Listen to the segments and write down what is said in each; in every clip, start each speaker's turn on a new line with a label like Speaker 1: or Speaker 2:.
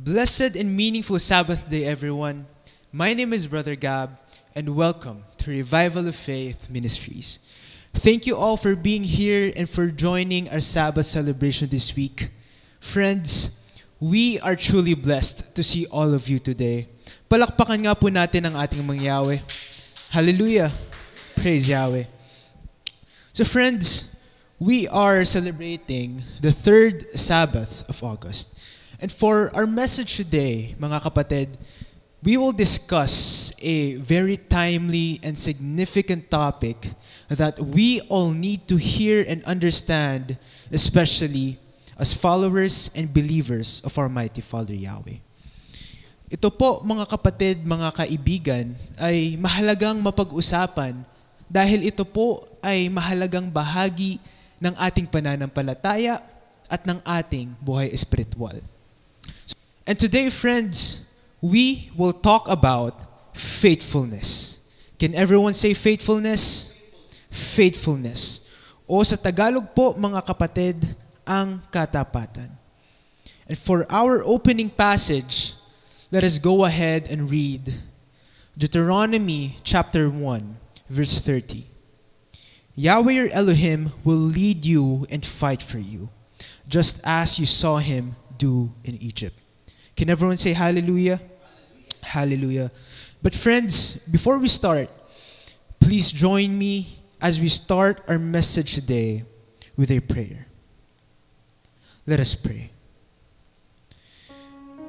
Speaker 1: A blessed and meaningful Sabbath day, everyone. My name is Brother Gab, and welcome to Revival of Faith Ministries. Thank you all for being here and for joining our Sabbath celebration this week. Friends, we are truly blessed to see all of you today. Palakpakan nga po natin ang ating mga Yahweh. Hallelujah! Praise Yahweh. So friends, we are celebrating the third Sabbath of August. And for our message today, mga kapatid, we will discuss a very timely and significant topic that we all need to hear and understand, especially as followers and believers of our mighty Father Yahweh. Ito po, mga kapatid, mga kaibigan, ay mahalagang mapag-usapan dahil ito po ay mahalagang bahagi ng ating pananampalataya at ng ating buhay espiritual. And today, friends, we will talk about faithfulness. Can everyone say faithfulness? Faithfulness. O sa Tagalog po, mga kapatid, ang katapatan. And for our opening passage, let us go ahead and read Deuteronomy chapter 1, verse 30. Yahweh your Elohim will lead you and fight for you, just as you saw him do in Egypt. Can everyone say hallelujah? Hallelujah. But friends, before we start, please join me as we start our message today with a prayer. Let us pray.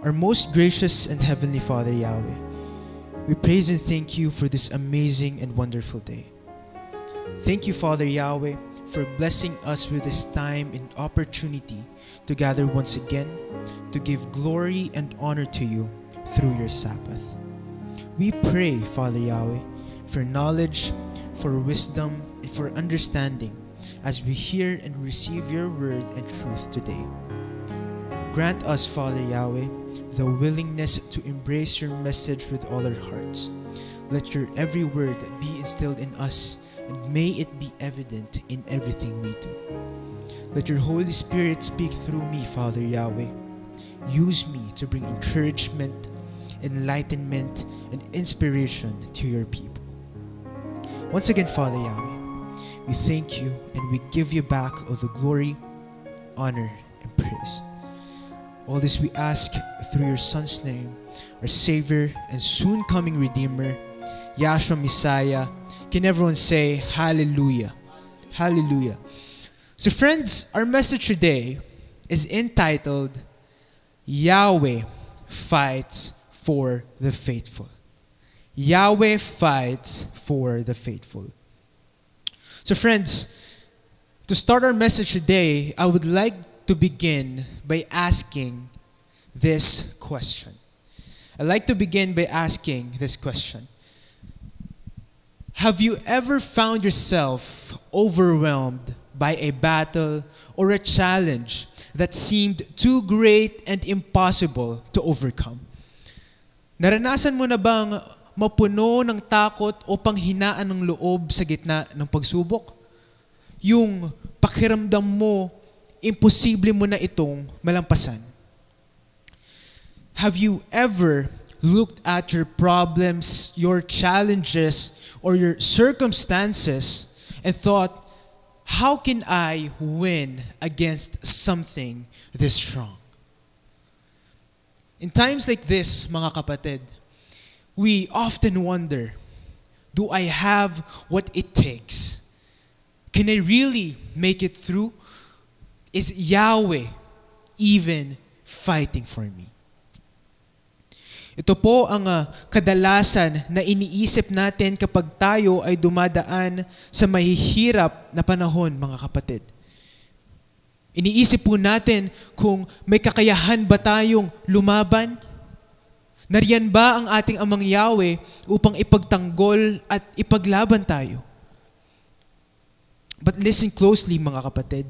Speaker 1: Our most gracious and heavenly Father Yahweh, we praise and thank you for this amazing and wonderful day. Thank you, Father Yahweh, for blessing us with this time and opportunity to gather once again to give glory and honor to you through your Sabbath. We pray, Father Yahweh, for knowledge, for wisdom, and for understanding as we hear and receive your word and truth today. Grant us, Father Yahweh, the willingness to embrace your message with all our hearts. Let your every word be instilled in us, and may it be evident in everything we do. Let your Holy Spirit speak through me, Father Yahweh. Use me to bring encouragement, enlightenment, and inspiration to your people. Once again, Father Yahweh, we thank you and we give you back all the glory, honor, and praise. All this we ask through your Son's name, our Savior and soon-coming Redeemer, Yahshua Messiah. Can everyone say hallelujah? Hallelujah. So friends, our message today is entitled, Yahweh fights for the faithful. Yahweh fights for the faithful. So friends, to start our message today, I would like to begin by asking this question. I'd like to begin by asking this question. Have you ever found yourself overwhelmed by a battle or a challenge that seemed too great and impossible to overcome? Naranasan mo na bang mapuno ng takot o panghinaan ng loob sa gitna ng pagsubok? Yung pakiramdam mo, imposible mo na itong malampasan. Have you ever looked at your problems, your challenges, or your circumstances and thought, how can I win against something this strong? In times like this, mga kapatid, we often wonder, do I have what it takes? Can I really make it through? Is Yahweh even fighting for me? Ito po ang kadalasan na iniisip natin kapag tayo ay dumadaan sa mahihirap na panahon, mga kapatid. Iniisip po natin kung may kakayahan ba tayong lumaban? Nariyan ba ang ating Amang Yahweh upang ipagtanggol at ipaglaban tayo? But listen closely, mga kapatid.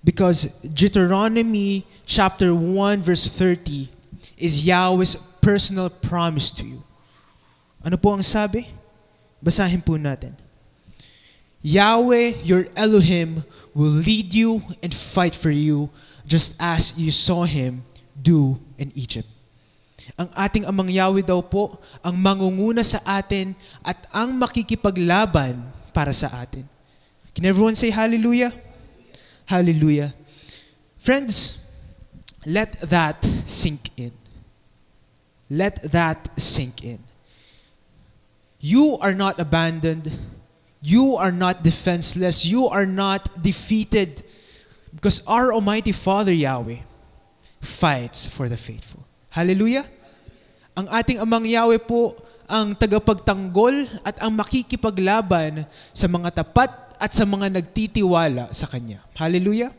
Speaker 1: Because Deuteronomy chapter 1 verse 30 is Yahweh's personal promise to you. Ano po ang sabi? Basahin po natin. Yahweh, your Elohim, will lead you and fight for you just as you saw him do in Egypt. Ang ating Amang Yahweh daw po ang mangunguna sa atin at ang makikipaglaban para sa atin. Can everyone say hallelujah? Hallelujah. Friends, let that sink in. Let that sink in. You are not abandoned. You are not defenseless. You are not defeated. Because our Almighty Father Yahweh fights for the faithful. Hallelujah? Ang ating Amang Yahweh po ang tagapagtanggol at ang makikipaglaban sa mga tapat at sa mga nagtitiwala sa Kanya. Hallelujah?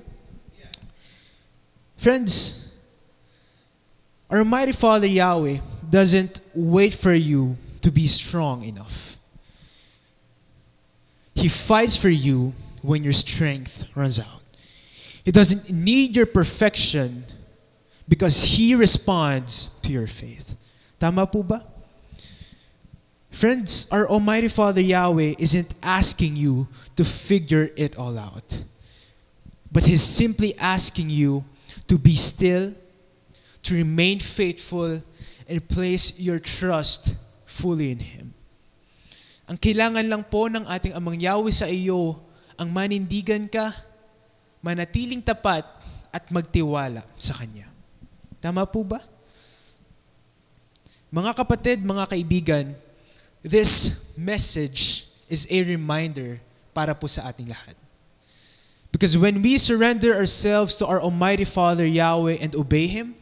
Speaker 1: Friends, our Almighty Father Yahweh doesn't wait for you to be strong enough. He fights for you when your strength runs out. He doesn't need your perfection because He responds to your faith. Tama po ba? Friends, our Almighty Father Yahweh isn't asking you to figure it all out. But He's simply asking you to be still, to remain faithful, and place your trust fully in Him. Ang kailangan lang po ng ating Amang Yahweh sa iyo, ang manindigan ka, manatiling tapat, at magtiwala sa Kanya. Tama po ba? Mga kapatid, mga kaibigan, this message is a reminder para po sa ating lahat. Because when we surrender ourselves to our Almighty Father Yahweh and obey Him,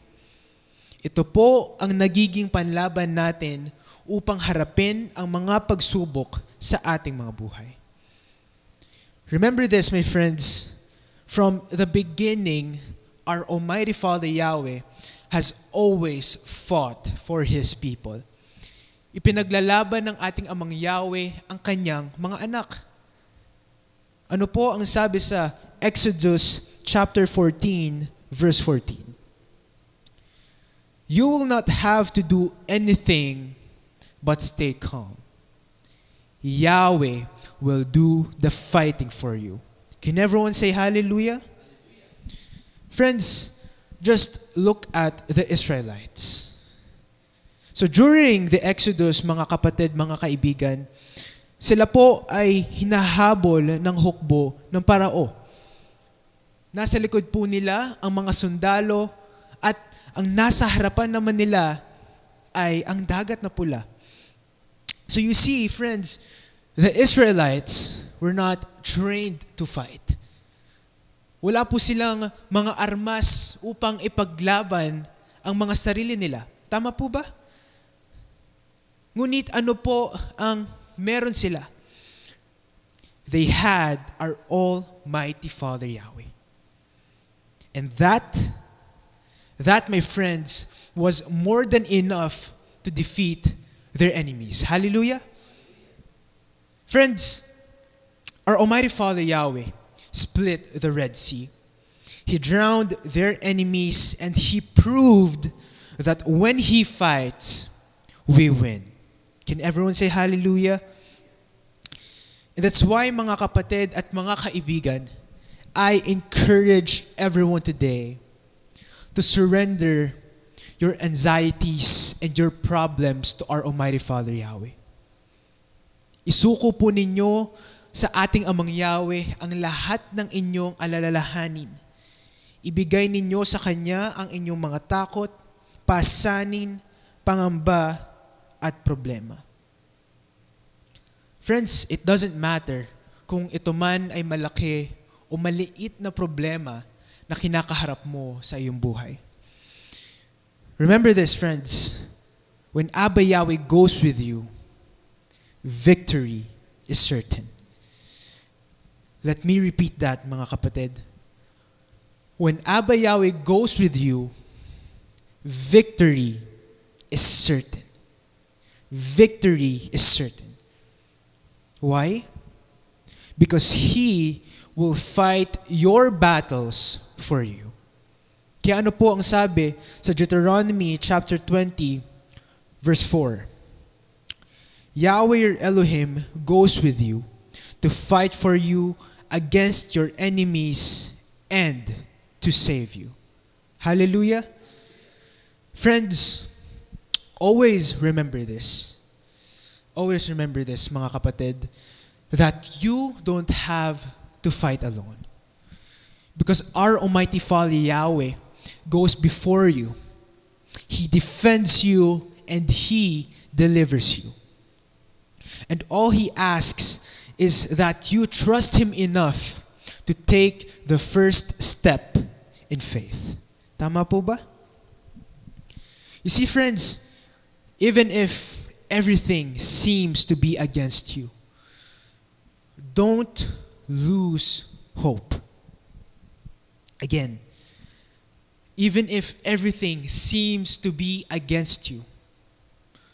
Speaker 1: ito po ang nagiging panlaban natin upang harapin ang mga pagsubok sa ating mga buhay. Remember this, my friends, from the beginning, our Almighty Father Yahweh has always fought for His people. Ipinaglalaban ng ating Amang Yahweh ang Kanyang mga anak. Ano po ang sabi sa Exodus chapter 14, verse 14? You will not have to do anything but stay calm. Yahweh will do the fighting for you. Can everyone say hallelujah? Friends, just look at the Israelites. So during the Exodus, mga kapatid, mga kaibigan, sila po ay hinahabol ng hukbo ng Parao. Nasa likod po nila ang mga sundalo at ang nasa harapan naman nila ay ang dagat na pula. So you see, friends, the Israelites were not trained to fight. Wala po silang mga armas upang ipaglaban ang mga sarili nila. Tama po ba? Ngunit ano po ang meron sila? They had our Almighty Father Yahweh. And that, my friends, was more than enough to defeat their enemies. Hallelujah? Friends, our Almighty Father Yahweh split the Red Sea. He drowned their enemies and He proved that when He fights, we win. Can everyone say hallelujah? And that's why, mga kapatid at mga kaibigan, I encourage everyone today to surrender your anxieties and your problems to our Almighty Father Yahweh. Isuko po ninyo sa ating Amang Yahweh ang lahat ng inyong alalahanin. Ibigay ninyo sa Kanya ang inyong mga takot, pasanin, pangamba, at problema. Friends, it doesn't matter kung ito man ay malaki o maliit na problema na kinakaharap mo sa iyong buhay. Remember this, friends. When Abba Yahweh goes with you, victory is certain. Let me repeat that, mga kapatid. When Abba Yahweh goes with you, victory is certain. Victory is certain. Why? Because He will fight your battles for you. Kaya ano po ang sabi sa Deuteronomy chapter 20, verse 4? Yahweh your Elohim goes with you to fight for you against your enemies and to save you. Hallelujah! Friends, always remember this. Always remember this, mga kapatid, that you don't have to fight alone. Because our Almighty Father Yahweh goes before you. He defends you and He delivers you. And all He asks is that you trust Him enough to take the first step in faith. Tama po ba? You see, friends, even if everything seems to be against you, don't lose hope. Again, even if everything seems to be against you,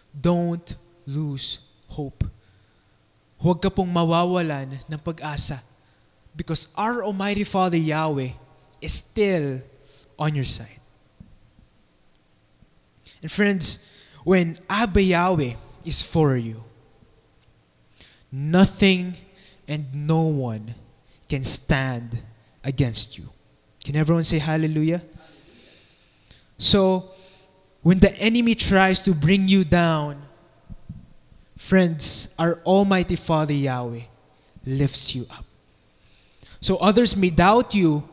Speaker 1: don't lose hope. Huwag ka pong mawawalan ng pag-asa because our Almighty Father Yahweh is still on your side. And friends, when Abba Yahweh is for you, nothing and no one can stand against you. Can everyone say hallelujah? So, when the enemy tries to bring you down, friends, our Almighty Father Yahweh lifts you up. So others may doubt you,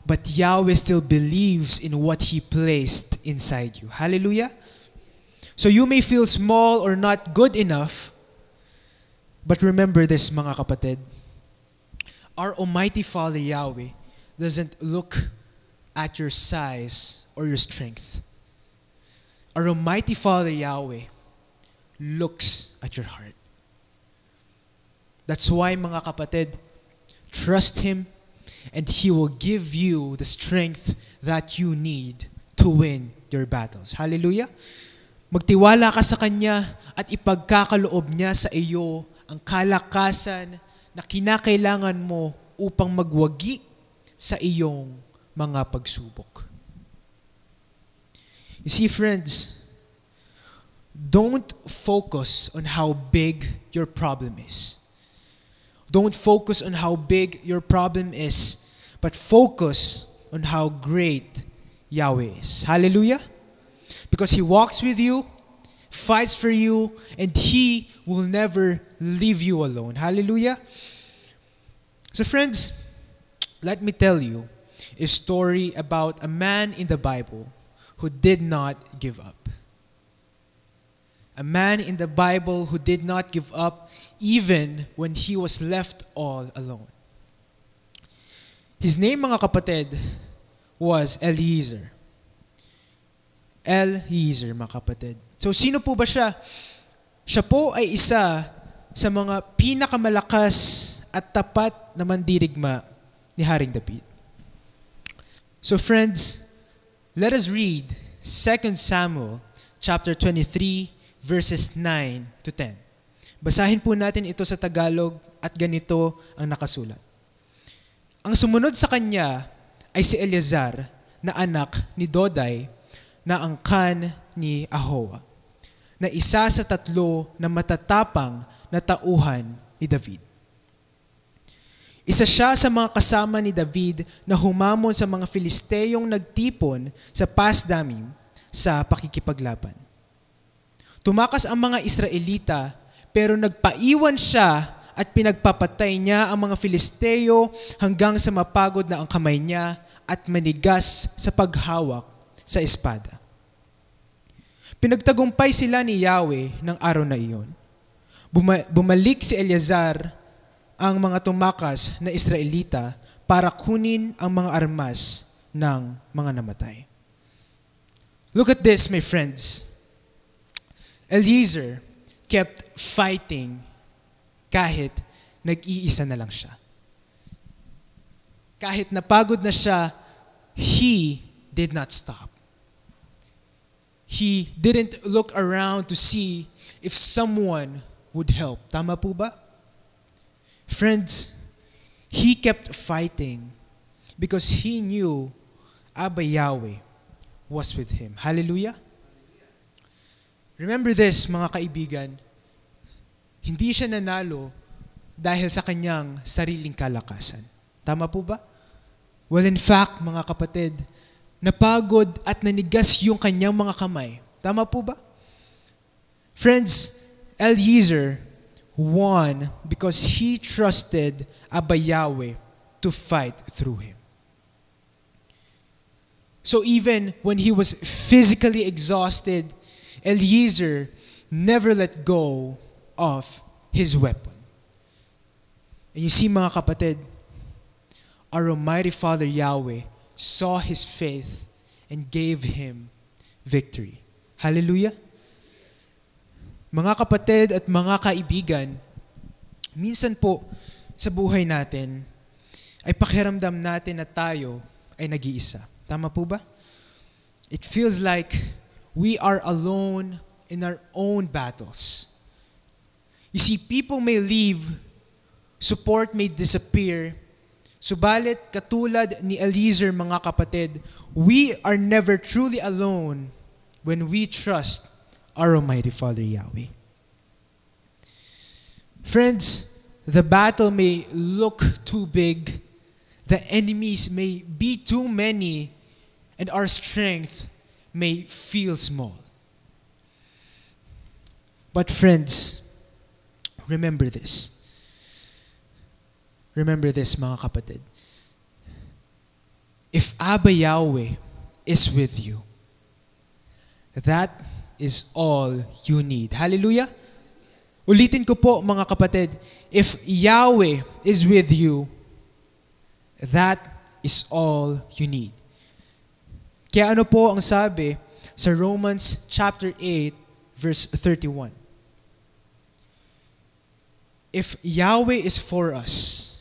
Speaker 1: but Yahweh still believes in what He placed inside you. Hallelujah? So you may feel small or not good enough, but remember this, mga kapatid. Our Almighty Father Yahweh doesn't look at your size or your strength. Our Almighty Father Yahweh looks at your heart. That's why, mga kapatid, trust Him and He will give you the strength that you need to win your battles. Hallelujah? Magtiwala ka sa Kanya at ipagkakaloob niya sa iyo ang kalakasan na kinakailangan mo upang magwagi sa iyong mga pagsubok. You see, friends, don't focus on how big your problem is. Don't focus on how big your problem is, but focus on how great Yahweh is. Hallelujah? Because He walks with you, fights for you, and He will never leave you alone. Hallelujah? So friends, let me tell you a story about a man in the Bible who did not give up. A man in the Bible who did not give up even when he was left all alone. His name, mga kapatid, was Eliezer. Eliezer, mga kapatid. So, sino po ba siya? Siya po ay isa sa mga pinakamalakas at tapat na mandirigma ni Haring David. So, friends, let us read 2 Samuel chapter 23, verses 9 to 10. Basahin po natin ito sa Tagalog at ganito ang nakasulat. Ang sumunod sa kanya ay si Eleazar na anak ni Dodai na angkan ni Ahoa, na isa sa 3 na matatapang na tauhan ni David. Isa siya sa mga kasama ni David na humamon sa mga Filisteyong nagtipon sa Pasdamim sa pakikipaglaban. Tumakas ang mga Israelita, pero nagpaiwan siya at pinagpapatay niya ang mga Filisteo hanggang sa mapagod na ang kamay niya at manigas sa paghawak sa espada. Pinagtagumpay sila ni Yahweh ng araw na iyon. Bumalik si Eleazar ang mga tumakas na Israelita para kunin ang mga armas ng mga namatay. Look at this, my friends. Eliezer kept fighting kahit nag-iisa na lang siya. Kahit napagod na siya, he did not stop. He didn't look around to see if someone would help. Tama po ba? Friends, he kept fighting because he knew Abba Yahweh was with him. Hallelujah? Remember this, mga kaibigan, hindi siya nanalo dahil sa kanyang sariling kalakasan. Tama po ba? Well, in fact, mga kapatid, napagod at nanigas yung kanyang mga kamay. Tama po ba? Friends, Eliezer won because he trusted Abba Yahweh to fight through him. So even when he was physically exhausted, Eliezer never let go of his weapon. And you see, mga kapatid, our Almighty Father Yahweh saw his faith and gave him victory. Hallelujah! Mga kapatid at mga kaibigan, minsan po sa buhay natin ay pakiramdam natin na tayo ay nag-iisa. Tama po ba? It feels like we are alone in our own battles. You see, people may leave, support may disappear, subalit katulad ni Eliezer, mga kapatid, we are never truly alone when we trust our Almighty Father Yahweh. Friends, the battle may look too big, the enemies may be too many, and our strength may feel small. But friends, remember this. Remember this, mga kapatid. If Abba Yahweh is with you, that is all you need. Hallelujah! Ulitin ko po, mga kapatid. If Yahweh is with you, that is all you need. Kaya ano po ang sabi sa Romans chapter 8, verse 31? If Yahweh is for us,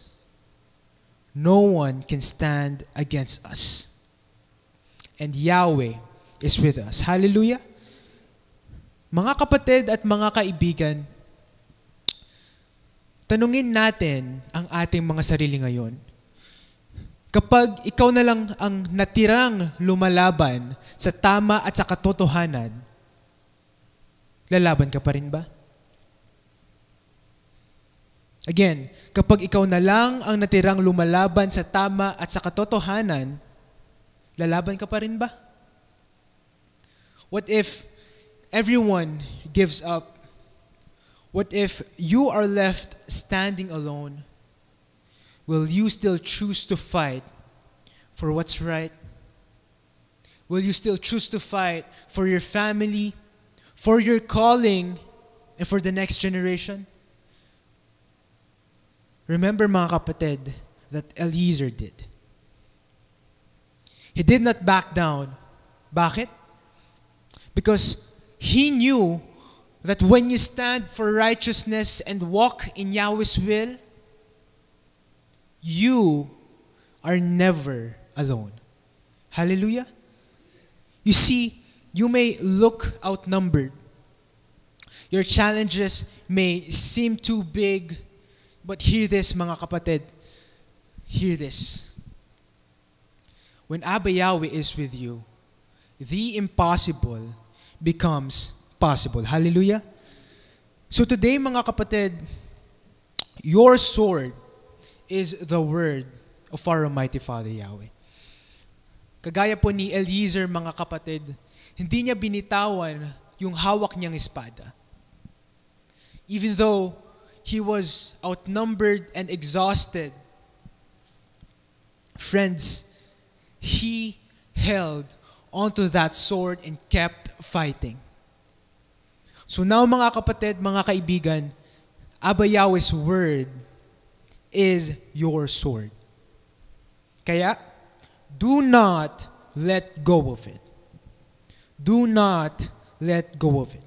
Speaker 1: no one can stand against us. And Yahweh is with us. Hallelujah! Mga kapatid at mga kaibigan, tanungin natin ang ating mga sarili ngayon. Kapag ikaw na lang ang natirang lumalaban sa tama at sa katotohanan, lalaban ka pa rin ba? Again, kapag ikaw na lang ang natirang lumalaban sa tama at sa katotohanan, lalaban ka pa rin ba? What if everyone gives up? What if you are left standing alone? Will you still choose to fight for what's right? Will you still choose to fight for your family, for your calling, and for the next generation? Remember, mga kapatid, that Eliezer did. He did not back down. Bakit? Because he knew that when you stand for righteousness and walk in Yahweh's will, you are never alone. Hallelujah! You see, you may look outnumbered. Your challenges may seem too big, but hear this, mga kapatid. Hear this. When Abba Yahweh is with you, the impossible becomes possible. Hallelujah! So today, mga kapatid, your sword is the word of our Almighty Father Yahweh. Kagaya po ni Eliezer, mga kapatid, hindi niya binitawan yung hawak niyang espada. Even though he was outnumbered and exhausted, friends, he held onto that sword and kept fighting. So now, mga kapatid, mga kaibigan, Abba Yahweh's word is your sword. Kaya, do not let go of it. Do not let go of it.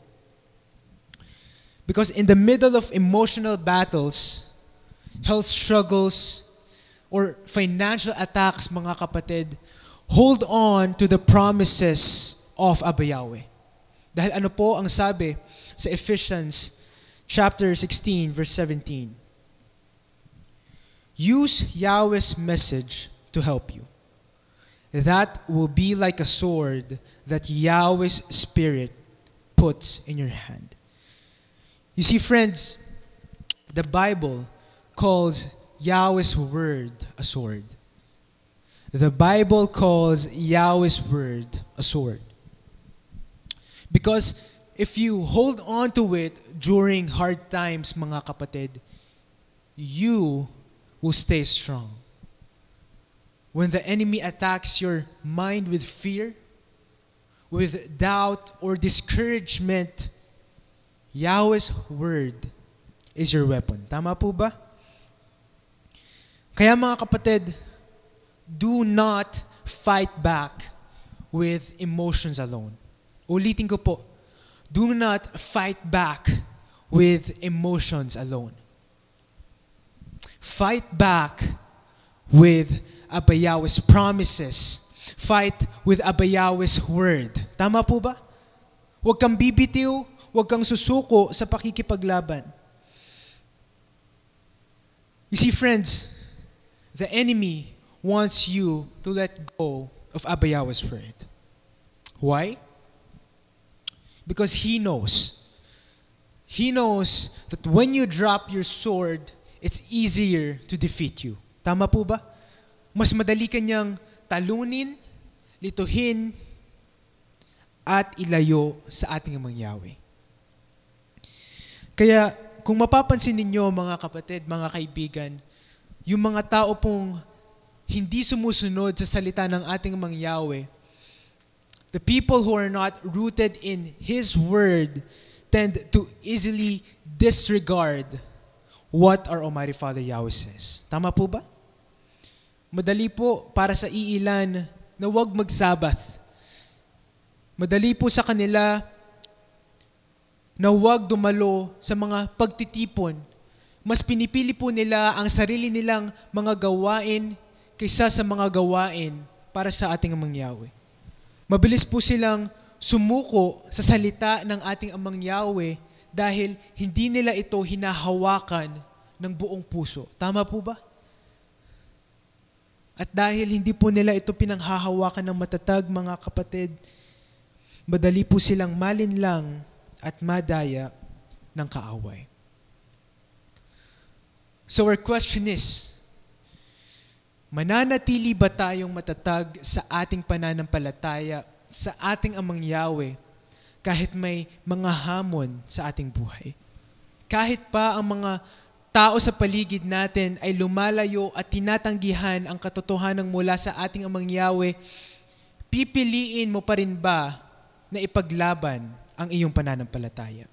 Speaker 1: Because in the middle of emotional battles, health struggles, or financial attacks, mga kapatid, hold on to the promises of Abba Yahweh. Dahil ano po ang sabi sa Ephesians chapter 16, verse 17? Use Yahweh's message to help you. That will be like a sword that Yahweh's Spirit puts in your hand. You see, friends, the Bible calls Yahweh's word a sword. The Bible calls Yahweh's word a sword. Because if you hold on to it during hard times, mga kapatid, you will stay strong. When the enemy attacks your mind with fear, with doubt or discouragement, Yahweh's word is your weapon. Tama po ba? Kaya mga kapatid, do not fight back with emotions alone. Ulitin ko po, do not fight back with emotions alone. Fight back with Abba Yahweh's promises. Fight with Abba Yahweh's word. Tama po ba? Huwag kang bibitiw, huwag kang susuko sa pakikipaglaban. You see, friends, the enemy wants you to let go of Abba Yahweh's word. Why? Because he knows. He knows that when you drop your sword, it's easier to defeat you. Tama po ba? Mas madali kanyang talunin, lituhin, at ilayo sa ating Amang Yahweh. Kaya kung mapapansin ninyo mga kapatid, mga kaibigan, yung mga tao pong hindi sumusunod sa salita ng ating Amang Yahweh, the people who are not rooted in His word tend to easily disregard what our Almighty Father Yahweh says. Tama po ba? Madali po para sa iilan na huwag mag-Sabbath. Madali po sa kanila na huwag dumalo sa mga pagtitipon. Mas pinipili po nila ang sarili nilang mga gawain kaysa sa mga gawain para sa ating Amang Yahweh. Mabilis po silang sumuko sa salita ng ating Amang Yahweh dahil hindi nila ito hinahawakan ng buong puso. Tama po ba? At dahil hindi po nila ito pinanghahawakan ng matatag, mga kapatid, madali po silang malinlang at madaya ng kaaway. So our question is, mananatili ba tayong matatag sa ating pananampalataya, sa ating Amang Yahweh, kahit may mga hamon sa ating buhay? Kahit pa ang mga tao sa paligid natin ay lumalayo at tinatanggihan ang katotohanan mula sa ating Amang Yahweh, pipiliin mo pa rin ba na ipaglaban ang iyong pananampalataya?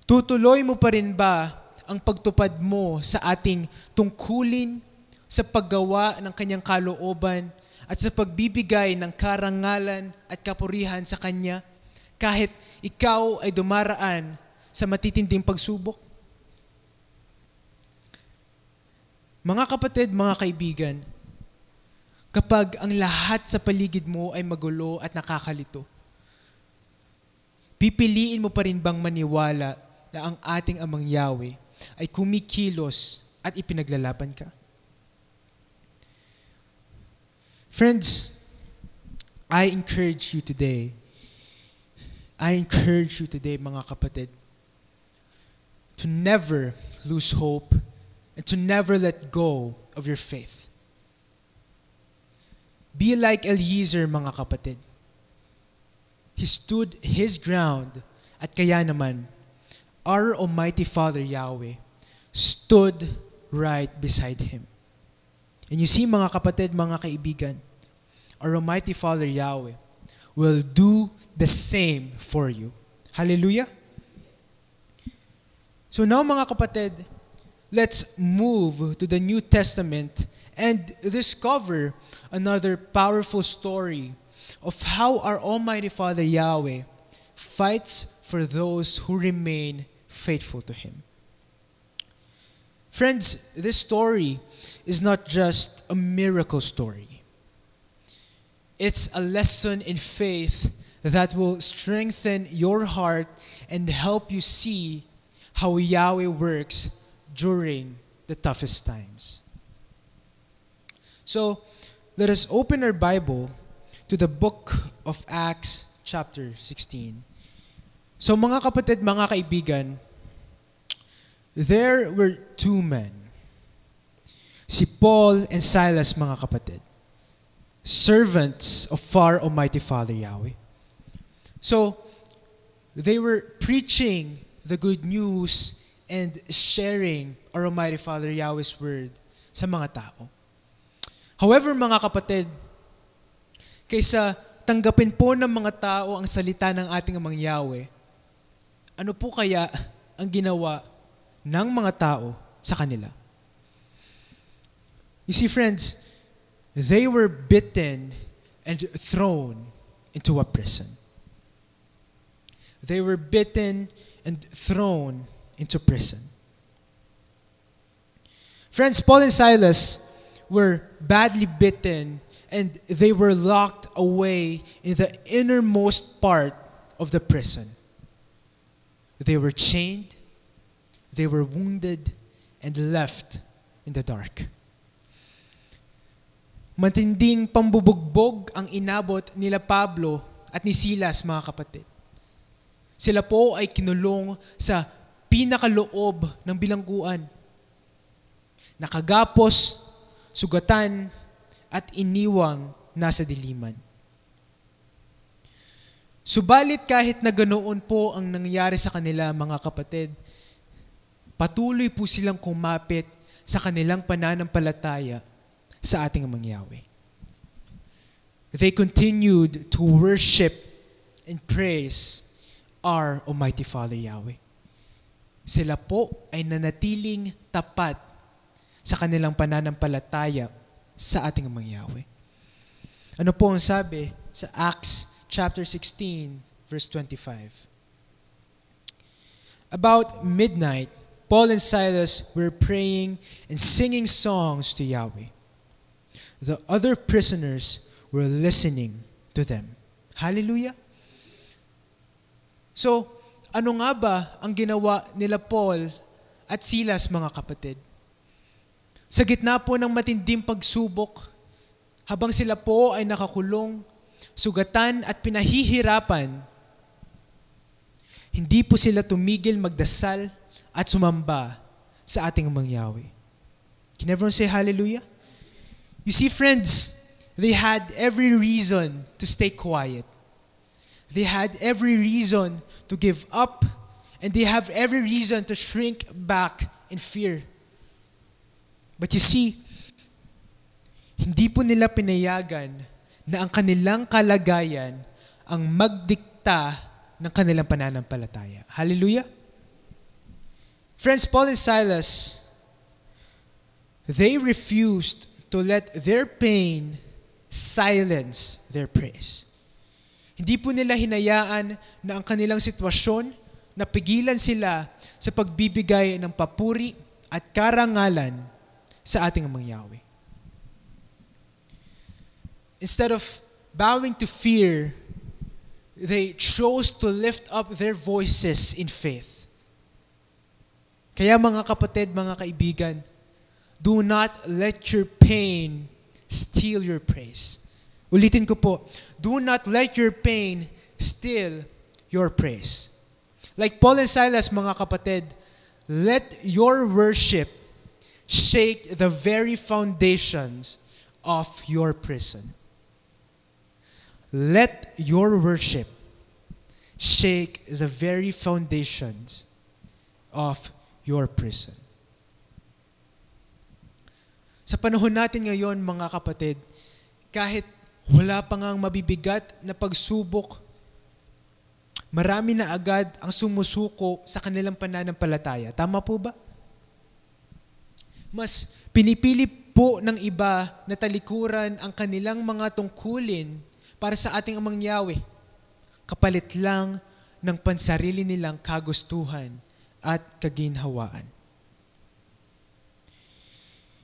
Speaker 1: Tutuloy mo pa rin ba ang pagtupad mo sa ating tungkulin, sa paggawa ng kanyang kalooban, at sa pagbibigay ng karangalan at kapurihan sa Kanya, kahit ikaw ay dumaraan sa matitinding pagsubok? Mga kapatid, mga kaibigan, kapag ang lahat sa paligid mo ay magulo at nakakalito, pipiliin mo pa rin bang maniwala na ang ating Amang Yahweh ay kumikilos at ipinaglalaban ka? Friends, I encourage you today, mga kapatid, to never lose hope and to never let go of your faith. Be like Eliezer, mga kapatid. He stood his ground, at kaya naman, our Almighty Father Yahweh stood right beside him. And you see, mga kapatid, mga kaibigan, our Almighty Father Yahweh will do the same for you. Hallelujah! So now, mga kapatid, let's move to the New Testament and discover another powerful story of how our Almighty Father Yahweh fights for those who remain faithful to Him. Friends, this story is not just a miracle story. It's a lesson in faith that will strengthen your heart and help you see how Yahweh works during the toughest times. So, let us open our Bible to the book of Acts chapter 16. So mga kapatid, mga kaibigan, there were two men. Si Paul and Silas, mga kapatid, servants of far Almighty Father Yahweh. So, they were preaching the good news and sharing our Almighty Father Yahweh's word sa mga tao. However, mga kapatid, kaysa tanggapin po ng mga tao ang salita ng ating Amang Yahweh, ano po kaya ang ginawa ng mga tao sa kanila? You see, friends, they were bitten and thrown into a prison. They were bitten and thrown into prison. Friends, Paul and Silas were badly bitten and they were locked away in the innermost part of the prison. They were chained, they were wounded, and left in the dark. Matinding pambubugbog ang inabot nila Pablo at ni Silas, mga kapatid. Sila po ay kinulong sa pinakaloob ng bilangguan. Nakagapos, sugatan, at iniwang nasa diliman. Subalit kahit na ganoon po ang nangyari sa kanila, mga kapatid, patuloy po silang kumapit sa kanilang pananampalataya sa ating Amang Yahweh. They continued to worship and praise our Almighty Father Yahweh. Sila po ay nanatiling tapat sa kanilang pananampalataya sa ating Amang Yahweh. Ano po ang sabi sa Acts chapter 16, verse 25? About midnight, Paul and Silas were praying and singing songs to Yahweh. The other prisoners were listening to them. Hallelujah! So, ano nga ba ang ginawa nila Paul at Silas, mga kapatid? Sa gitna po ng matinding pagsubok, habang sila po ay nakakulong, sugatan at pinahihirapan, hindi po sila tumigil magdasal at sumamba sa ating Amang Yahweh. Can everyone say hallelujah? You see, friends, they had every reason to stay quiet. They had every reason to give up, and they have every reason to shrink back in fear. But you see, hindi po nila pinayagan na ang kanilang kalagayan ang magdikta ng kanilang pananampalataya. Hallelujah? Friends, Paul and Silas, they refused to let their pain silence their praise. Hindi po nila hinayaan na ang kanilang sitwasyon napigilan sila sa pagbibigay ng papuri at karangalan sa ating Amang Yahweh. Instead of bowing to fear, they chose to lift up their voices in faith. Kaya mga kapatid, mga kaibigan, do not let your pain steal your praise. Ulitin ko po, do not let your pain steal your praise. Like Paul and Silas, mga kapatid, let your worship shake the very foundations of your prison. Let your worship shake the very foundations of your prison. Sa panahon natin ngayon, mga kapatid, kahit wala pa ngang mabibigat na pagsubok, marami na agad ang sumusuko sa kanilang pananampalataya. Tama po ba? Mas pinipili po ng iba na talikuran ang kanilang mga tungkulin para sa ating Amang Yahweh, kapalit lang ng pansarili nilang kagustuhan at kaginhawaan.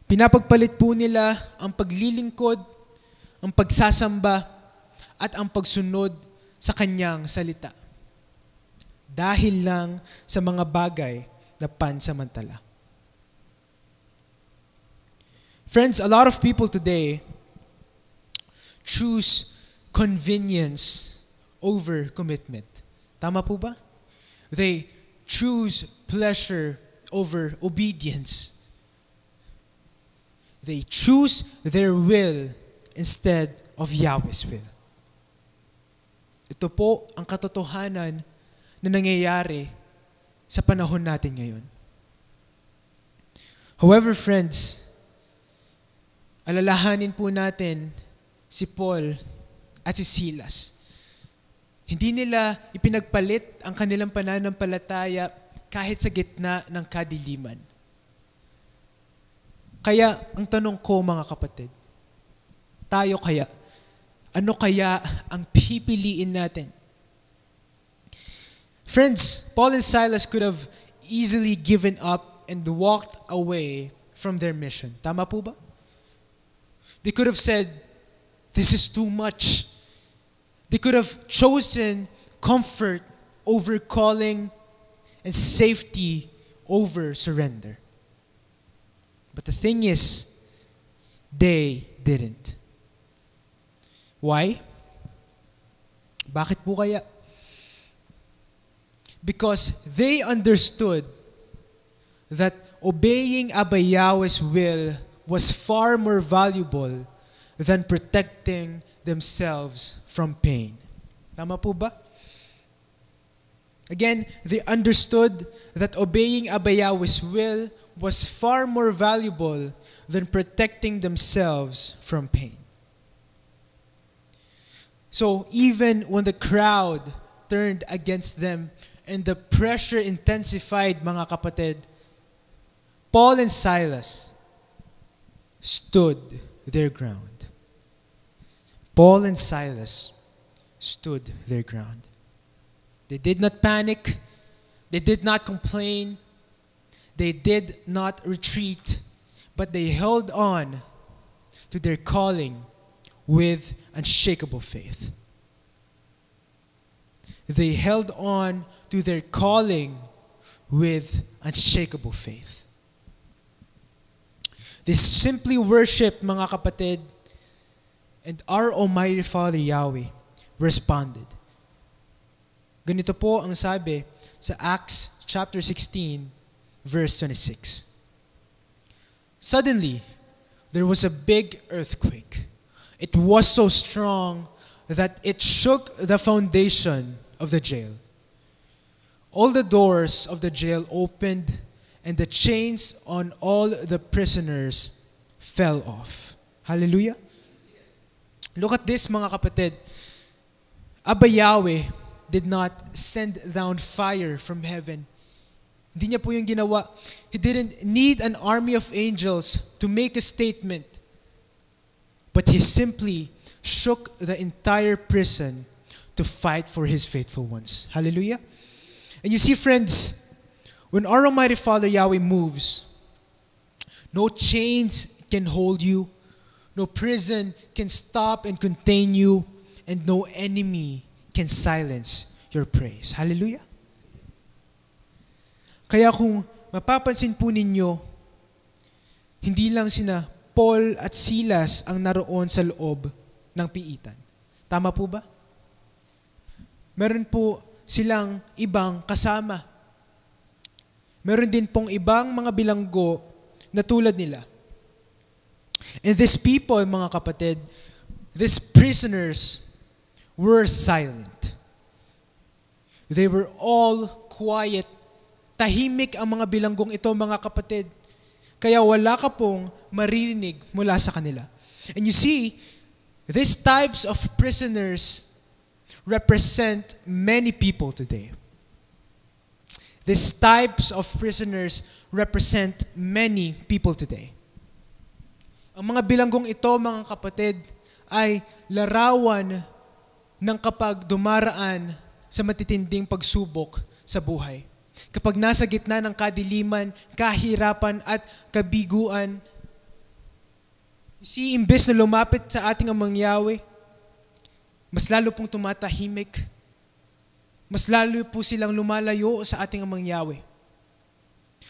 Speaker 1: Pinapagpalit po nila ang paglilingkod, ang pagsasamba, at ang pagsunod sa kanyang salita. Dahil lang sa mga bagay na pansamantala. Friends, a lot of people today choose convenience over commitment. Tama po ba? They choose pleasure over obedience. They choose their will instead of Yahweh's will. Ito po ang katotohanan na nangyayari sa panahon natin ngayon. However, friends, alalahanin po natin si Paul at si Silas. Hindi nila ipinagpalit ang kanilang pananampalataya kahit sa gitna ng kadiliman. Kaya, ang tanong ko mga kapatid, tayo kaya, ano kaya ang pipiliin natin? Friends, Paul and Silas could have easily given up and walked away from their mission. Tama po ba? They could have said, this is too much. They could have chosen comfort over calling and safety over surrender. But the thing is, they didn't. Why? Bakit po kaya? Because they understood that obeying Abba Yahweh's will was far more valuable than protecting themselves from pain. Tama po ba? Again, they understood that obeying Abba Yahweh's will was far more valuable than protecting themselves from pain. So even when the crowd turned against them and the pressure intensified, mga kapatid, Paul and Silas stood their ground. Paul and Silas stood their ground. They did not panic. They did not complain. They did not retreat, but they held on to their calling with unshakable faith. They held on to their calling with unshakable faith. They simply worshiped, mga kapatid, and our Almighty Father Yahweh responded. Ganito po ang sabi sa Acts chapter 16, verse 26. Suddenly, there was a big earthquake. It was so strong that it shook the foundation of the jail. All the doors of the jail opened, and the chains on all the prisoners fell off. Hallelujah. Look at this, mga kapatid. Abba Yahweh did not send down fire from heaven. Hindi niya po yung ginawa. He didn't need an army of angels to make a statement. But He simply shook the entire prison to fight for His faithful ones. Hallelujah. And you see, friends, when our Almighty Father Yahweh moves, no chains can hold you, no prison can stop and contain you, and no enemy can silence your praise. Hallelujah. Kaya kung mapapansin po ninyo, hindi lang sina Paul at Silas ang naroon sa loob ng piitan. Tama po ba? Meron po silang ibang kasama. Meron din pong ibang mga bilanggo na tulad nila. And these people, mga kapatid, these prisoners were silent. They were all quiet. Tahimik ang mga bilanggong ito, mga kapatid. Kaya wala ka pong maririnig mula sa kanila. And you see, these types of prisoners represent many people today. These types of prisoners represent many people today. Ang mga bilanggong ito, mga kapatid, ay larawan ng kapag dumaraan sa matitinding pagsubok sa buhay. Kapag nasa gitna ng kadiliman, kahirapan at kabiguan, you see, imbes na lumapit sa ating Amang Yahweh, mas lalo pong tumatahimik, mas lalo po silang lumalayo sa ating Amang Yahweh.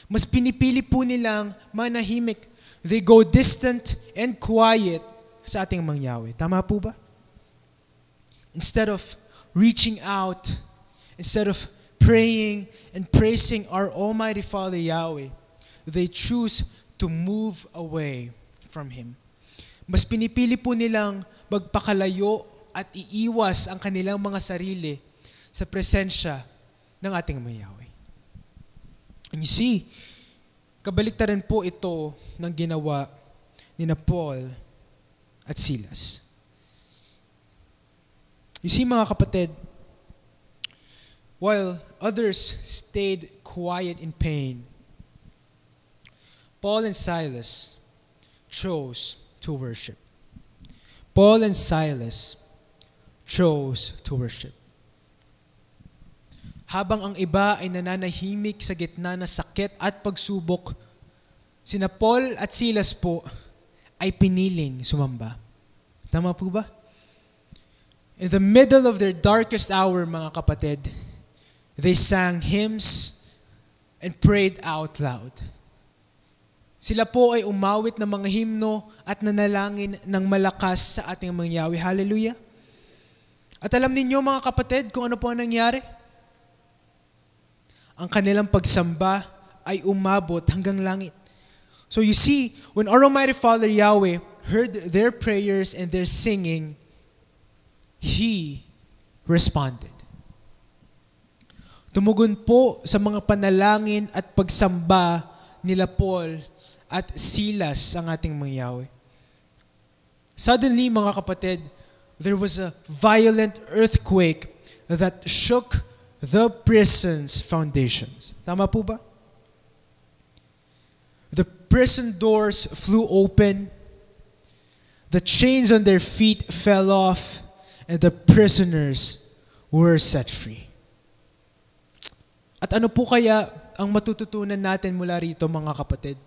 Speaker 1: Mas pinipili po nilang manahimik. They go distant and quiet sa ating Amang Yahweh. Tama po ba? Instead of reaching out, instead of praying and praising our Almighty Father Yahweh, they choose to move away from Him. Mas pinipili po nilang magpakalayo at iiwas ang kanilang mga sarili sa presensya ng ating Yahweh. And you see, kabaliktaran po ito ng ginawa ni Paul at Silas. You see, mga kapatid, while others stayed quiet in pain, Paul and Silas chose to worship. Paul and Silas chose to worship. Habang ang iba ay nananahimik sa gitna ng sakit at pagsubok, sina Paul at Silas po ay piniling sumamba. Tama po ba? In the middle of their darkest hour, mga kapatid, they sang hymns and prayed out loud. Sila po ay umawit ng mga himno at nanalangin ng malakas sa ating Yahweh. Hallelujah! At alam ninyo, mga kapatid, kung ano po ang nangyari? Ang kanilang pagsamba ay umabot hanggang langit. So you see, when our Almighty Father Yahweh heard their prayers and their singing, He responded. Tumugon po sa mga panalangin at pagsamba nila Paul at Silas ang ating Yahweh. Suddenly, mga kapatid, there was a violent earthquake that shook the prison's foundations. Tama po ba? The prison doors flew open, the chains on their feet fell off, and the prisoners were set free. At ano po kaya ang matututunan natin mula rito, mga kapatid?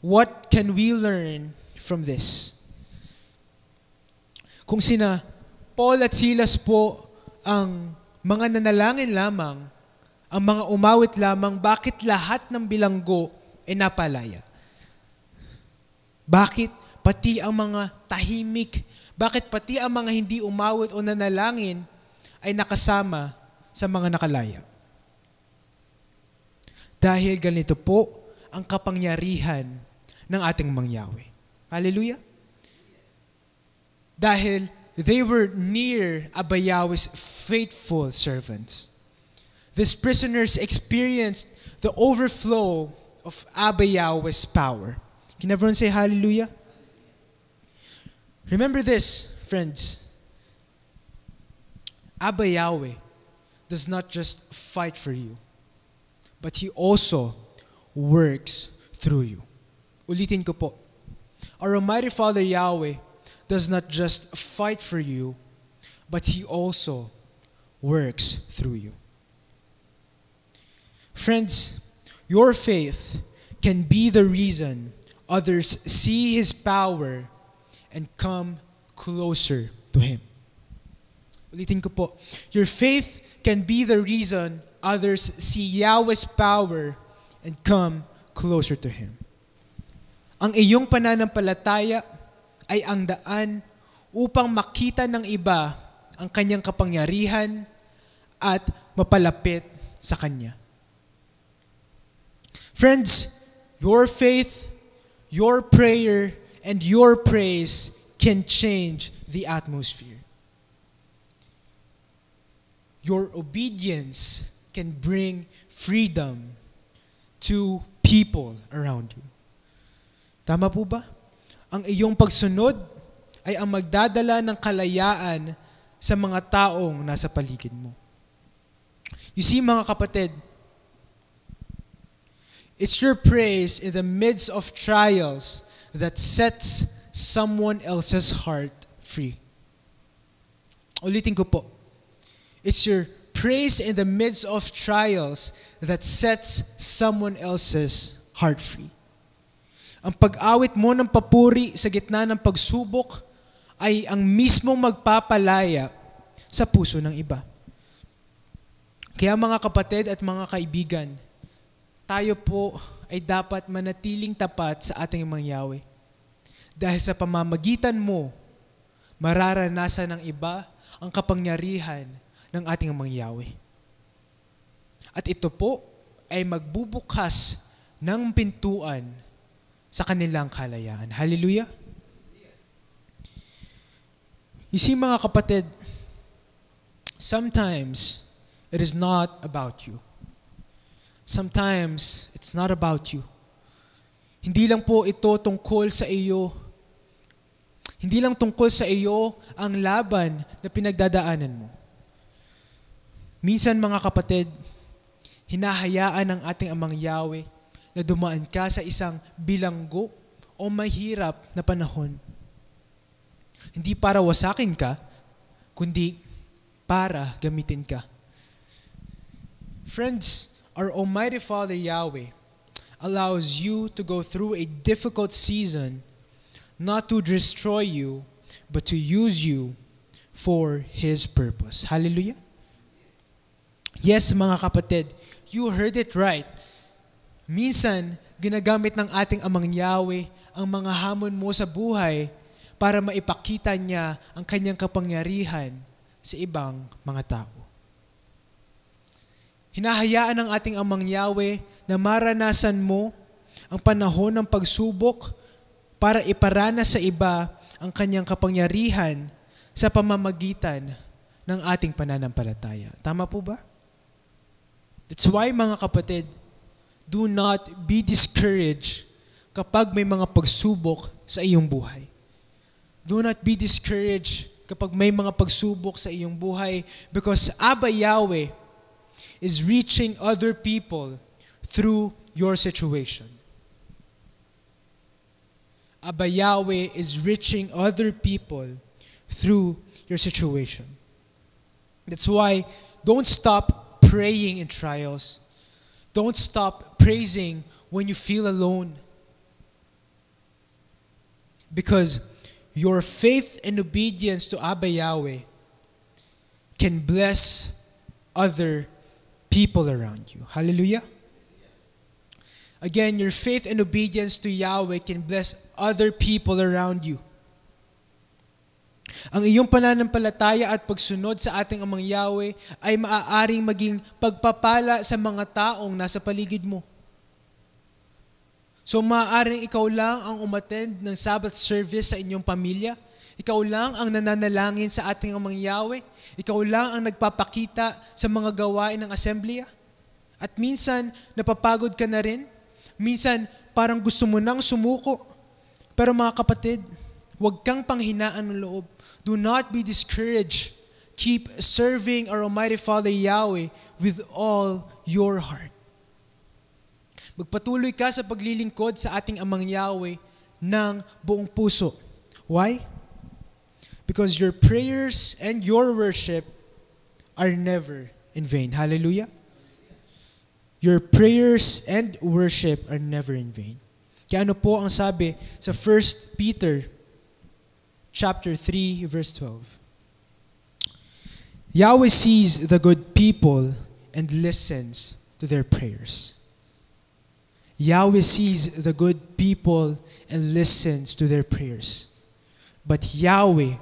Speaker 1: What can we learn from this? Kung sina Paul at Silas po ang mga nanalangin lamang, ang mga umawit lamang, bakit lahat ng bilanggo ay napalaya? Bakit pati ang mga tahimik, bakit pati ang mga hindi umawit o nanalangin ay nakasama sa mga nakalaya? Dahil ganito po ang kapangyarihan ng ating Yahweh. Hallelujah! Dahil they were near Abba Yahweh's faithful servants. These prisoners experienced the overflow of Abba Yahweh's power. Can everyone say hallelujah? Remember this, friends. Abba Yahweh does not just fight for you, but He also works through you. Ulitin ko po. Our Almighty Father Yahweh does not just fight for you, but He also works through you. Friends, your faith can be the reason others see His power and come closer to Him. Ulitin ko po. Your faith can be the reason others see Yahweh's power and come closer to Him. Ang iyong pananampalataya ay ang daan upang makita ng iba ang Kanyang kapangyarihan at mapalapit sa Kanya. Friends, your faith, your prayer, and your praise can change the atmosphere. Your obedience can bring freedom to people around you. Tama po ba? Ang iyong pagsunod ay ang magdadala ng kalayaan sa mga taong nasa paligid mo. You see, mga kapatid, it's your praise in the midst of trials that sets someone else's heart free. Ulitin ko po. It's your praise in the midst of trials that sets someone else's heart free. Ang pag-awit mo ng papuri sa gitna ng pagsubok ay ang mismong magpapalaya sa puso ng iba. Kaya mga kapatid at mga kaibigan, tayo po ay dapat manatiling tapat sa ating Yahweh. Dahil sa pamamagitan mo, mararanasan ng iba ang kapangyarihan ng ating Yahweh. At ito po ay magbubukas ng pintuan sa kanilang kalayaan. Hallelujah! You see, mga kapatid, sometimes it is not about you. Sometimes it's not about you. Hindi lang po ito tungkol sa iyo. Hindi lang tungkol sa iyo ang laban na pinagdadaanan mo. Minsan, mga kapatid, hinahayaan ng ating Amang Yahweh na dumaan ka sa isang bilanggo o mahirap na panahon. Hindi para wasakin ka, kundi para gamitin ka. Friends, our Almighty Father Yahweh allows you to go through a difficult season not to destroy you, but to use you for His purpose. Hallelujah? Yes, mga kapatid, you heard it right. Minsan, ginagamit ng ating Amang Yahweh ang mga hamon mo sa buhay para maipakita niya ang kanyang kapangyarihan sa ibang mga tao. Hinahayaan ng ating Amang Yahweh na maranasan mo ang panahon ng pagsubok para iparanas sa iba ang kanyang kapangyarihan sa pamamagitan ng ating pananampalataya. Tama po ba? That's why, mga kapatid, do not be discouraged kapag may mga pagsubok sa iyong buhay. Do not be discouraged kapag may mga pagsubok sa iyong buhay because Abba Yahweh is reaching other people through your situation. Abba Yahweh is reaching other people through your situation. That's why don't stop praying in trials. Don't stop praising when you feel alone. Because your faith and obedience to Abba Yahweh can bless other people around you. Hallelujah. Again, your faith and obedience to Yahweh can bless other people around you. Ang iyong pananampalataya at pagsunod sa ating Amang Yahweh ay maaaring maging pagpapala sa mga taong nasa paligid mo. So maaaring ikaw lang ang umattend ng Sabbath service sa inyong pamilya. Ikaw lang ang nananalangin sa ating Amang Yahweh. Ikaw lang ang nagpapakita sa mga gawain ng assembly. At minsan, napapagod ka na rin. Minsan, parang gusto mo nang sumuko. Pero mga kapatid, huwag kang panghinaan ng loob. Do not be discouraged. Keep serving our Almighty Father Yahweh with all your heart. Magpatuloy ka sa paglilingkod sa ating Amang Yahweh ng buong puso. Why? Because your prayers and your worship are never in vain. Hallelujah? Your prayers and worship are never in vain. Kaya ano po ang sabi sa 1 Peter chapter 3, verse 12? Yahweh sees the good people and listens to their prayers. Yahweh sees the good people and listens to their prayers. But Yahweh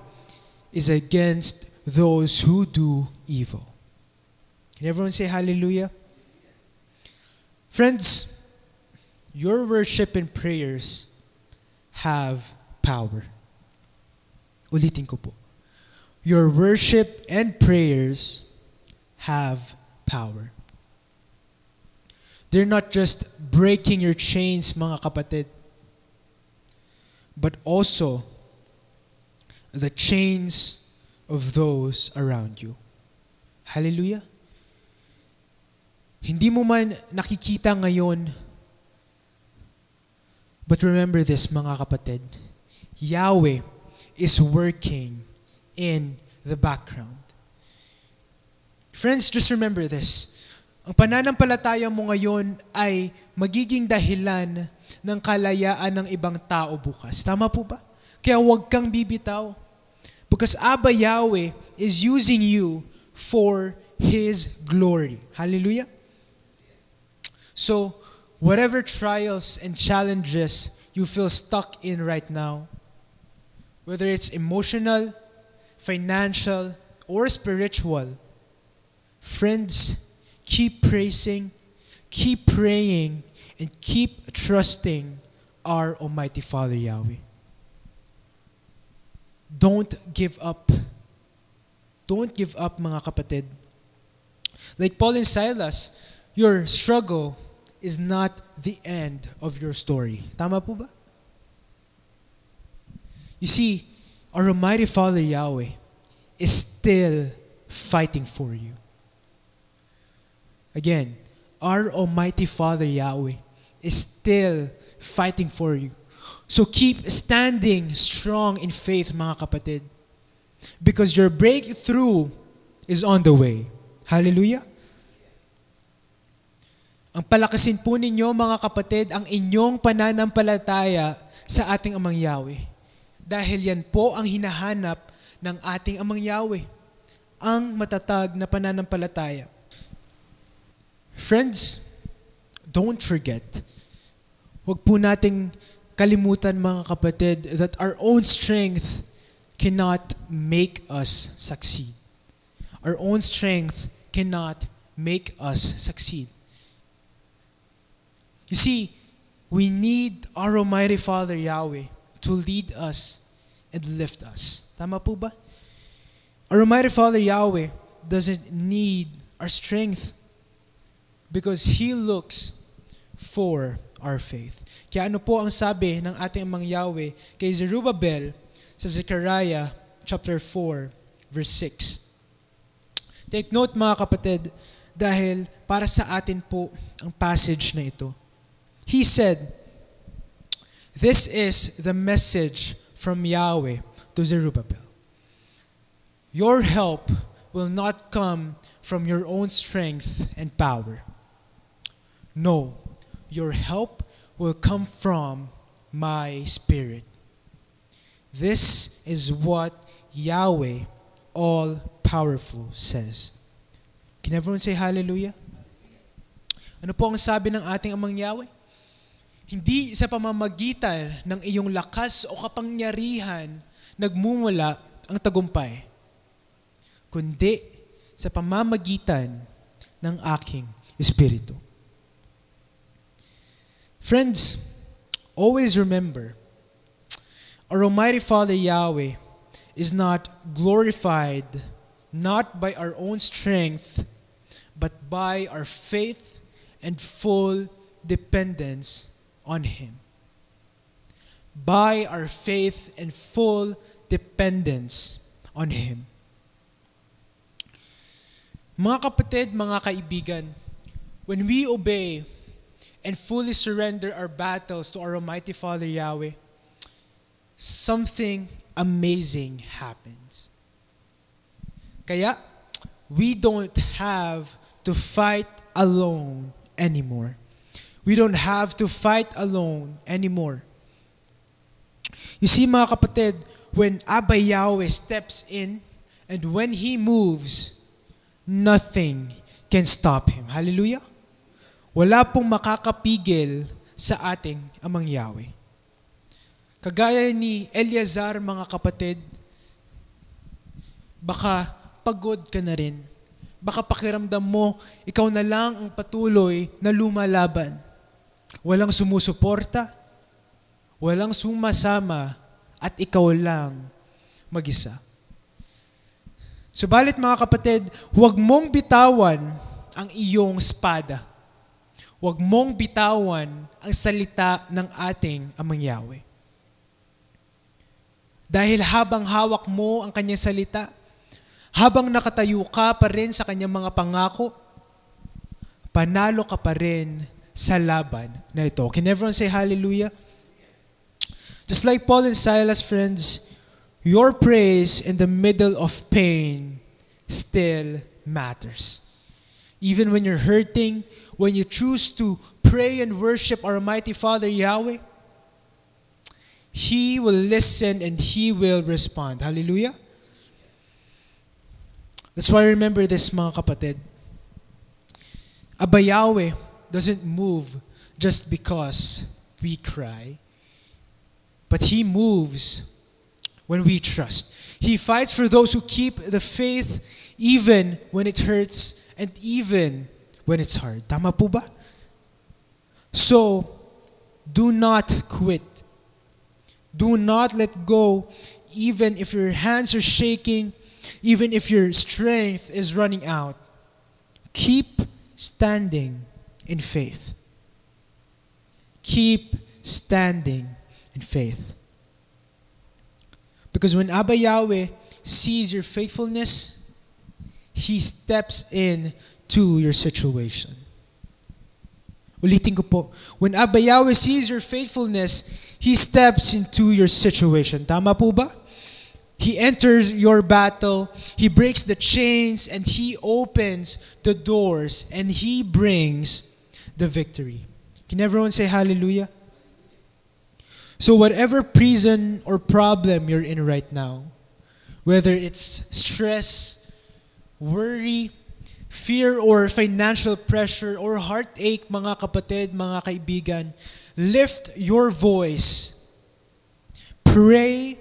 Speaker 1: is against those who do evil. Can everyone say hallelujah? Friends, your worship and prayers have power. Ulitin ko po. Your worship and prayers have power. They're not just breaking your chains, mga kapatid, but also the chains of those around you. Hallelujah. Hindi mo man nakikita ngayon, but remember this, mga kapatid. Yahweh is working in the background. Friends, just remember this. Ang pananampalataya mo ngayon ay magiging dahilan ng kalayaan ng ibang tao bukas. Tama po ba? Kaya huwag kang bibitaw. Because Abba Yahweh is using you for His glory. Hallelujah? So, whatever trials and challenges you feel stuck in right now, whether it's emotional, financial, or spiritual, friends, keep praising, keep praying, and keep trusting our Almighty Father Yahweh. Don't give up. Don't give up, mga kapatid. Like Paul and Silas, your struggle is not the end of your story. Tama po ba? You see, our Almighty Father Yahweh is still fighting for you. Again, our Almighty Father Yahweh is still fighting for you. So keep standing strong in faith, mga kapatid. Because your breakthrough is on the way. Hallelujah. Ang palakasin po ninyo, mga kapatid, ang inyong pananampalataya sa ating Amang Yahweh. Dahil yan po ang hinahanap ng ating Amang Yahweh. Ang matatag na pananampalataya. Friends, don't forget. Huwag po nating kalimutan, mga kapatid, that our own strength cannot make us succeed. Our own strength cannot make us succeed. You see, we need our Almighty Father Yahweh to lead us and lift us. Tama po ba? Our Almighty Father Yahweh doesn't need our strength because He looks for our faith. Kaya ano po ang sabi ng ating Amang Yahweh kay Zerubbabel sa Zechariah chapter 4 verse 6. Take note, mga kapatid, dahil para sa atin po ang passage na ito. He said, "This is the message from Yahweh to Zerubbabel. Your help will not come from your own strength and power. No, your help will come from my Spirit. This is what Yahweh All-Powerful says." Can everyone say hallelujah? Ano po ang sabi ng ating Amang Yahweh? Hindi sa pamamagitan ng iyong lakas o kapangyarihan nagmumula ang tagumpay, kundi sa pamamagitan ng aking Espiritu. Friends, always remember, our Almighty Father Yahweh is not glorified not by our own strength, but by our faith and full dependence on Him. By our faith and full dependence on Him. Mga kapatid, mga kaibigan, when we obey and fully surrender our battles to our Almighty Father Yahweh, something amazing happens. Kaya, we don't have to fight alone anymore. We don't have to fight alone anymore. You see, mga kapatid, when Abba Yahweh steps in and when He moves, nothing can stop Him. Hallelujah? Wala pong makakapigil sa ating Amang Yahweh. Kagaya ni Eleazar, mga kapatid, baka pagod ka na rin. Baka pakiramdam mo, ikaw na lang ang patuloy na lumalaban. Walang sumusuporta, walang sumasama, at ikaw lang mag-isa. Subalit, mga kapatid, huwag mong bitawan ang iyong espada. Huwag mong bitawan ang salita ng ating Amang Yahweh. Dahil habang hawak mo ang kanyang salita, habang nakatayo ka pa rin sa kanyang mga pangako, panalo ka pa rin sa laban na ito. Can everyone say hallelujah? Just like Paul and Silas, friends, your praise in the middle of pain still matters. Even when you're hurting, when you choose to pray and worship our Almighty Father Yahweh, He will listen and He will respond. Hallelujah? That's why remember this, mga kapatid. Abba Yahweh doesn't move just because we cry, but He moves when we trust. He fights for those who keep the faith even when it hurts and even when it's hard. Tama po ba? So, do not quit. Do not let go, even if your hands are shaking, even if your strength is running out. Keep standing in faith. Keep standing in faith. Because when Abba Yahweh sees your faithfulness, He steps in to your situation. Ulitin ko po. When Abba Yahweh sees your faithfulness, He steps into your situation. Tama po ba? He enters your battle, He breaks the chains, and He opens the doors, and He brings the victory. Can everyone say hallelujah? So whatever prison or problem you're in right now, whether it's stress, worry, fear, or financial pressure, or heartache, mga kapatid, mga kaibigan, lift your voice, pray,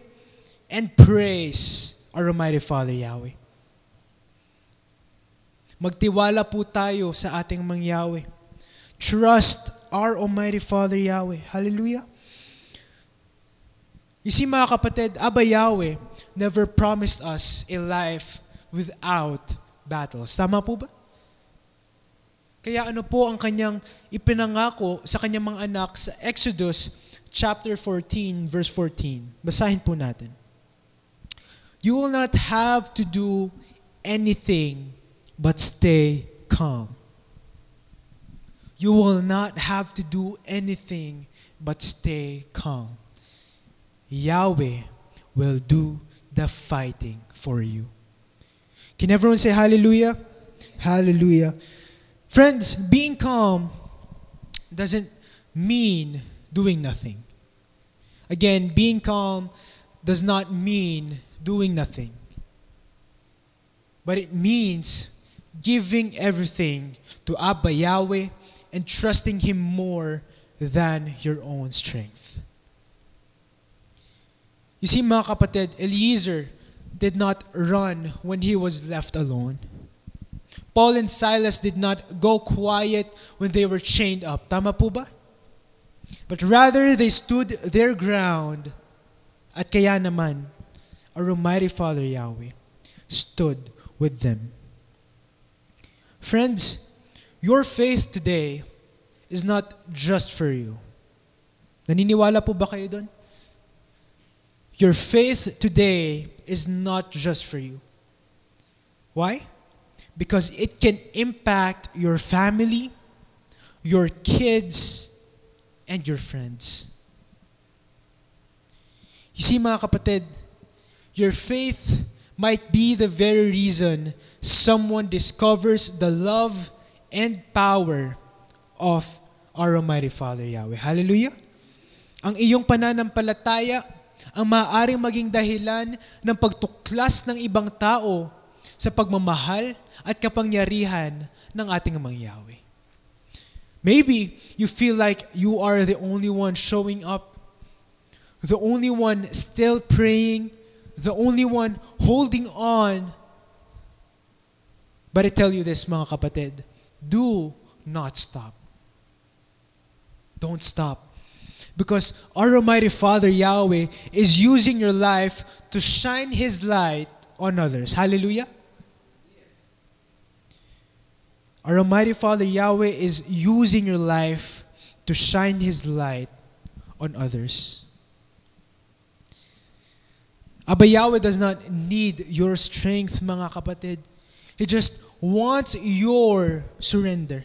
Speaker 1: and praise our Almighty Father Yahweh. Magtiwala po tayo sa ating mang Yahweh. Trust our Almighty Father Yahweh. Hallelujah. You see mga kapatid, Abba Yahweh never promised us a life without battles. Tama po ba? Kaya ano po ang kanyang ipinangako sa kanyang mga anak sa Exodus chapter 14 verse 14. Basahin po natin. You will not have to do anything but stay calm. You will not have to do anything but stay calm. Yahweh will do the fighting for you. Can everyone say hallelujah? Hallelujah. Friends, being calm doesn't mean doing nothing. Again, being calm does not mean doing nothing. But it means giving everything to Abba Yahweh and trusting Him more than your own strength. You see mga kapatid, Eliezer did not run when he was left alone. Paul and Silas did not go quiet when they were chained up. Tama po ba? But rather they stood their ground. At kaya naman, our Almighty Father Yahweh stood with them. Friends, your faith today is not just for you. Naniniwala po ba kayo doon? Your faith today is not just for you. Why? Because it can impact your family, your kids, and your friends. You see mga kapatid, your faith might be the very reason someone discovers the love and power of our Almighty Father Yahweh. Hallelujah! Ang iyong pananampalataya ang maaaring maging dahilan ng pagtuklas ng ibang tao sa pagmamahal at kapangyarihan ng ating Amang Yahweh. Maybe you feel like you are the only one showing up, the only one still praying, the only one holding on. But I tell you this mga kapatid, do not stop. Don't stop. Because our Almighty Father Yahweh is using your life to shine His light on others. Hallelujah. Our Almighty Father Yahweh is using your life to shine His light on others. Abba Yahweh does not need your strength, mga kapatid. He just wants your surrender.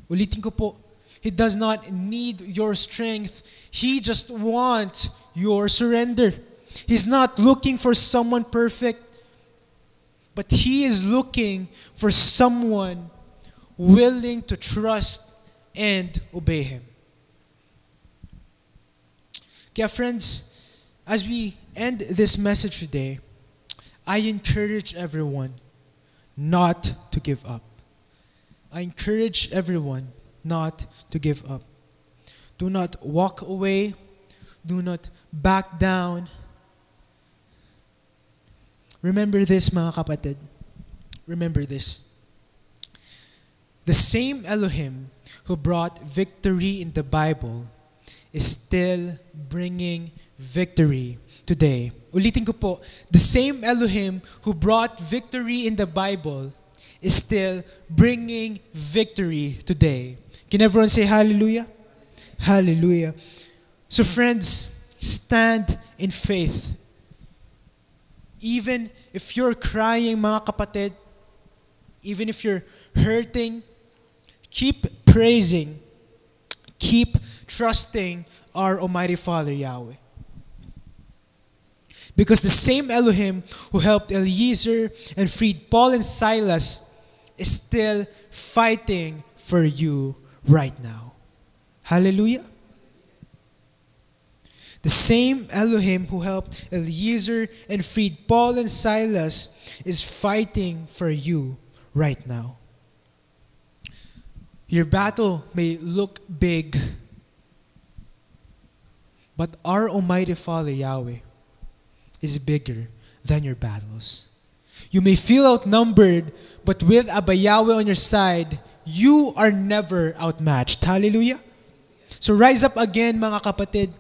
Speaker 1: Ulitin ko po, He does not need your strength. He just wants your surrender. He's not looking for someone perfect, but He is looking for someone willing to trust and obey Him. Kaya friends, as we end this message today, I encourage everyone not to give up. I encourage everyone not to give up. Do not walk away. Do not back down. Remember this, mga kapatid. Remember this. The same Elohim who brought victory in the Bible is still bringing victory today. Ulitin ko po, the same Elohim who brought victory in the Bible is still bringing victory today. Can everyone say hallelujah? Hallelujah. So friends, stand in faith. Even if you're crying, mga kapatid, even if you're hurting, keep praising, keep trusting our Almighty Father Yahweh. Because the same Elohim who helped Eliezer and freed Paul and Silas is still fighting for you right now. Hallelujah. The same Elohim who helped Eliezer and freed Paul and Silas is fighting for you right now. Your battle may look big, but our Almighty Father Yahweh is bigger than your battles. You may feel outnumbered, but with Abba Yahweh on your side, you are never outmatched. Hallelujah. So rise up again, mga kapatid,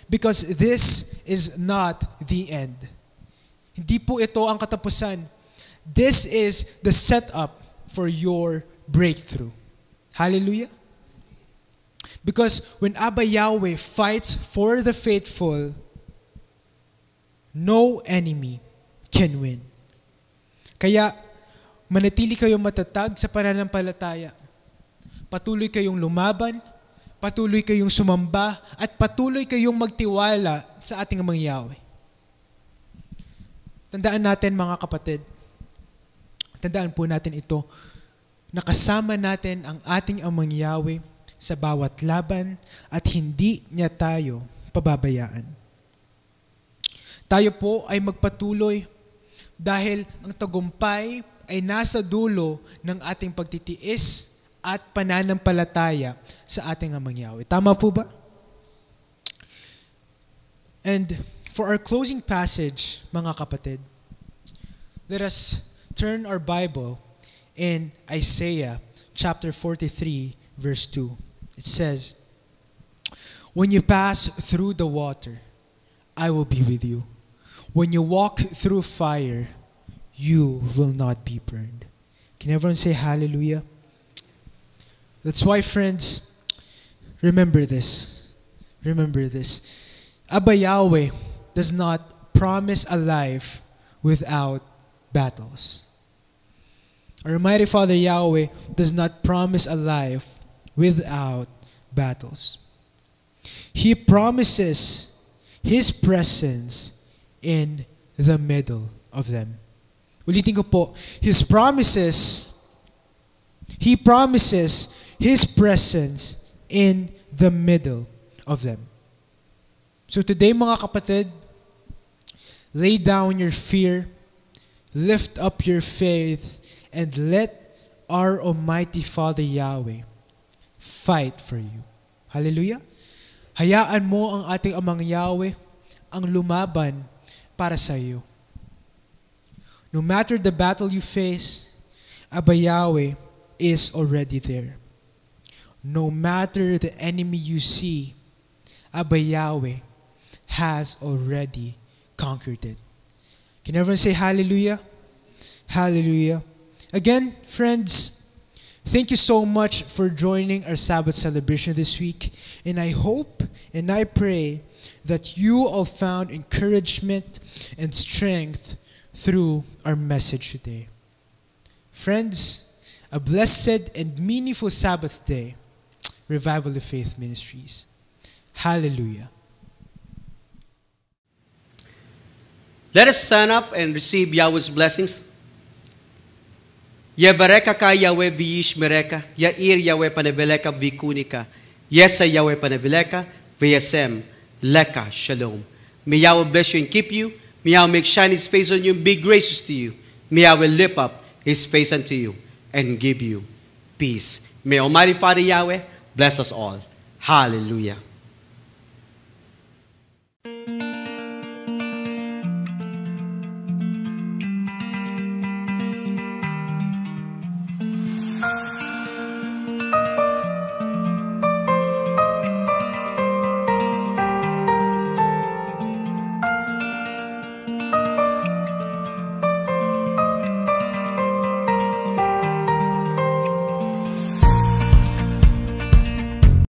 Speaker 1: because this is not the end. Hindi po ito ang katapusan. This is the setup for your breakthrough. Hallelujah. Because when Abba Yahweh fights for the faithful, no enemy can win. Kaya, manatili kayong matatag sa pananampalataya. Patuloy kayong lumaban, patuloy kayong sumamba, at patuloy kayong magtiwala sa ating Amang Yahweh. Tandaan natin, mga kapatid, tandaan po natin ito, nakasama natin ang ating Amang Yahweh sa bawat laban at hindi niya tayo pababayaan. Tayo po ay magpatuloy dahil ang tagumpay ay nasa dulo ng ating pagtitiis at pananampalataya sa ating Amang Yahweh. Tama po ba? And for our closing passage, mga kapatid, let us turn our Bible in Isaiah chapter 43, verse 2. It says, "When you pass through the water, I will be with you. When you walk through fire, you will not be burned." Can everyone say hallelujah? That's why, friends, remember this. Remember this. Abba Yahweh does not promise a life without battles. Our Almighty Father Yahweh does not promise a life without battles. He promises His presence in the middle of them. Ulitin ko po, He promises His presence in the middle of them. So today, mga kapatid, lay down your fear, lift up your faith, and let our Almighty Father Yahweh fight for you. Hallelujah. Hayaan mo ang ating Amang Yahweh ang lumaban para sa iyo. No matter the battle you face, Abba Yahweh is already there. No matter the enemy you see, Abba Yahweh has already conquered it. Can everyone say hallelujah? Hallelujah. Again, friends, thank you so much for joining our Sabbath celebration this week. And I hope and I pray that you all found encouragement and strength through our message today. Friends, a blessed and meaningful Sabbath day. Revival of Faith Ministries. Hallelujah.
Speaker 2: Let us stand up and receive Yahweh's blessings. Yevareka ka Yahweh v'iyish mereka, Yair Yahweh paneveleka v'ikunika, Yesa Yahweh paneveleka v'yesem leka shalom. May Yahweh bless you and keep you. May Yahweh make shine His face on you and be gracious to you. May Yahweh lift up His face unto you and give you peace. May Almighty Father Yahweh bless us all. Hallelujah.